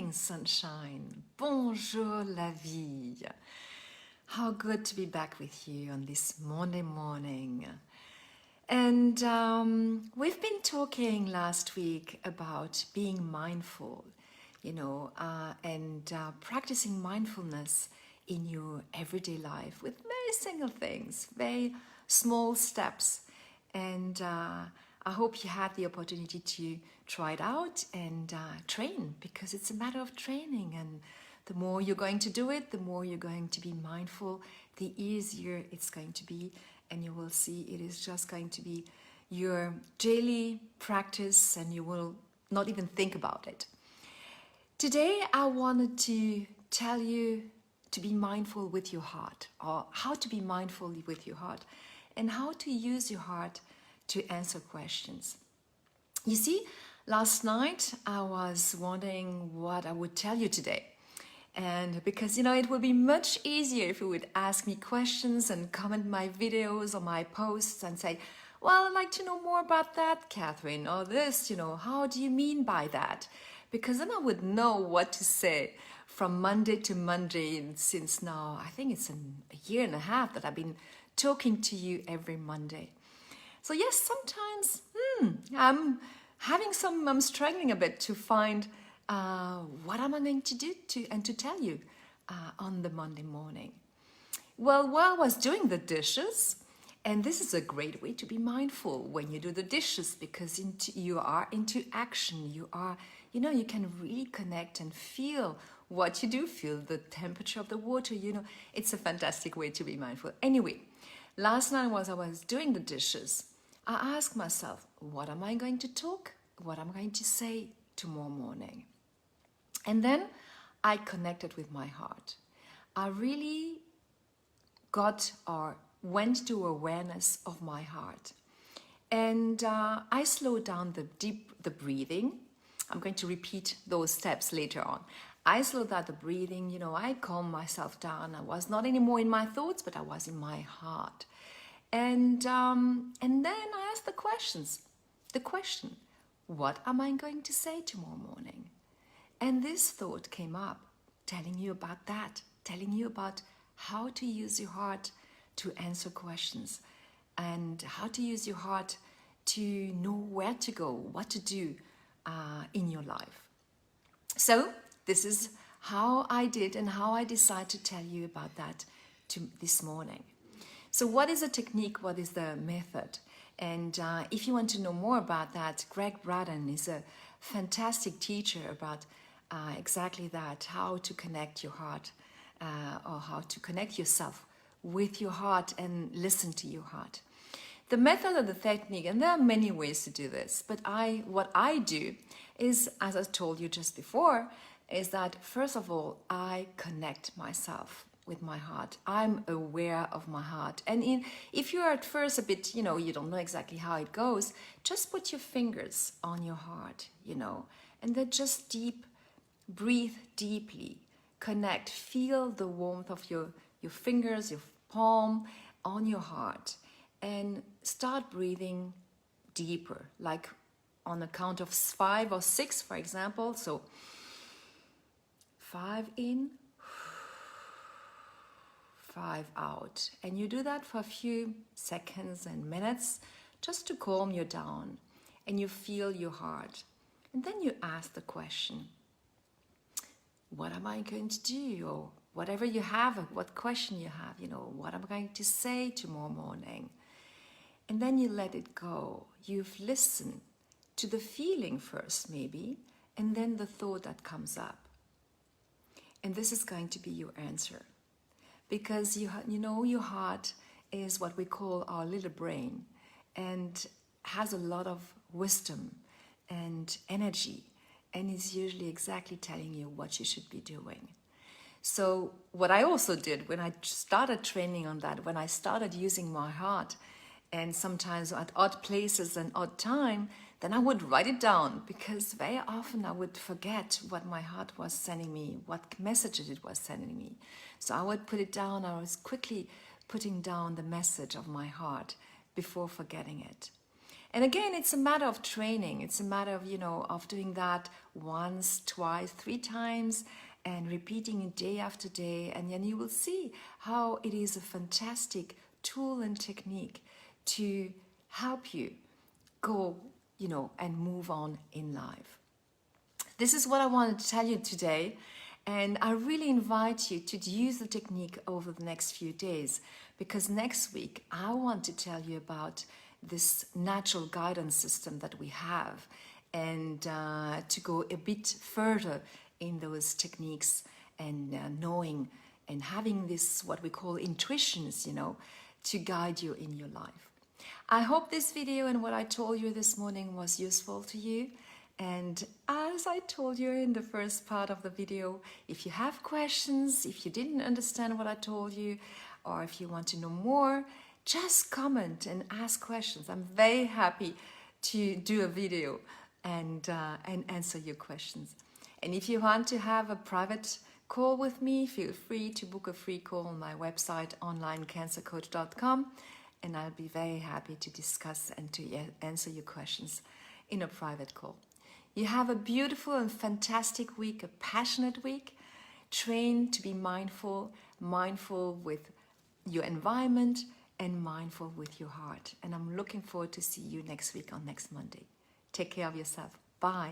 morning, sunshine. Bonjour, la vie. How good to be back with you on this Monday morning. And we've been talking last week about being mindful, and practicing mindfulness in your everyday life with very single things, very small steps. And I hope you had the opportunity to try it out and train, because it's a matter of training. And the more you're going to do it, the more you're going to be mindful, the easier it's going to be. And you will see it is just going to be your daily practice, and you will not even think about it. Today, I wanted to tell you to be mindful with your heart, or how to be mindful with your heart, and how to use your heart to answer questions. You see, last night I was wondering what I would tell you today. And because, it would be much easier if you would ask me questions and comment my videos or my posts and say, well, I'd like to know more about that, Catherine, or this, how do you mean by that? Because then I would know what to say from Monday to Monday. Since now, I think it's a year and a half that I've been talking to you every Monday. So yes, sometimes I'm struggling a bit to find what am I going to do to tell you on the Monday morning. Well, while I was doing the dishes, and this is a great way to be mindful when you do the dishes, because you are into action. You are, you can really connect and feel what you do, feel the temperature of the water. It's a fantastic way to be mindful. Anyway, last night as I was doing the dishes, I asked myself, what am I going to talk? What am I going to say tomorrow morning? And then I connected with my heart. I really went to awareness of my heart. And I slowed down the breathing. I'm going to repeat those steps later on. I slowed down the breathing, I calmed myself down. I was not anymore in my thoughts, but I was in my heart. And then I asked the question, what am I going to say tomorrow morning? And this thought came up, telling you about that, telling you about how to use your heart to answer questions, and how to use your heart to know where to go, what to do in your life. So this is how I did and how I decided to tell you about that this morning. So what is the technique? What is the method? And if you want to know more about that, Greg Braden is a fantastic teacher about exactly that, how to connect your heart or how to connect yourself with your heart and listen to your heart. The method of the technique, and there are many ways to do this, but what I do is, as I told you just before, is that first of all, I connect myself with my heart. I'm aware of my heart. And if you're at first a bit, you don't know exactly how it goes, just put your fingers on your heart, and then just breathe deeply, connect, feel the warmth of your fingers, your palm on your heart, and start breathing deeper, like on a count of 5 or 6, for example. So 5 in, 5 out. And you do that for a few seconds and minutes just to calm you down, and you feel your heart. And then you ask the question, what am I going to do? Or whatever you have, what question you have, what am I going to say tomorrow morning? And then you let it go. You've listened to the feeling first, maybe, and then the thought that comes up. And this is going to be your answer. Because your heart is what we call our little brain, and has a lot of wisdom and energy, and is usually exactly telling you what you should be doing. So what I also did when I started training on that, when I started using my heart, and sometimes at odd places and odd time, then I would write it down, because very often I would forget what my heart was sending me, what messages it was sending me. So I would put it down. I was quickly putting down the message of my heart before forgetting it. And again, it's a matter of training. It's a matter of, of doing that once, twice, 3 times, and repeating it day after day. And then you will see how it is a fantastic tool and technique to help you go, and move on in life. This is what I wanted to tell you today. And I really invite you to use the technique over the next few days, because next week I want to tell you about this natural guidance system that we have, and to go a bit further in those techniques, and knowing and having this, what we call intuitions, to guide you in your life. I hope this video and what I told you this morning was useful to you. And as I told you in the first part of the video, if you have questions, if you didn't understand what I told you, or if you want to know more, just comment and ask questions. I'm very happy to do a video and answer your questions. And if you want to have a private call with me, feel free to book a free call on my website, onlinecancercoach.com, and I'll be very happy to discuss and to answer your questions in a private call. You have a beautiful and fantastic week, a passionate week. Train to be mindful with your environment and mindful with your heart. And I'm looking forward to see you next week on next Monday. Take care of yourself. Bye.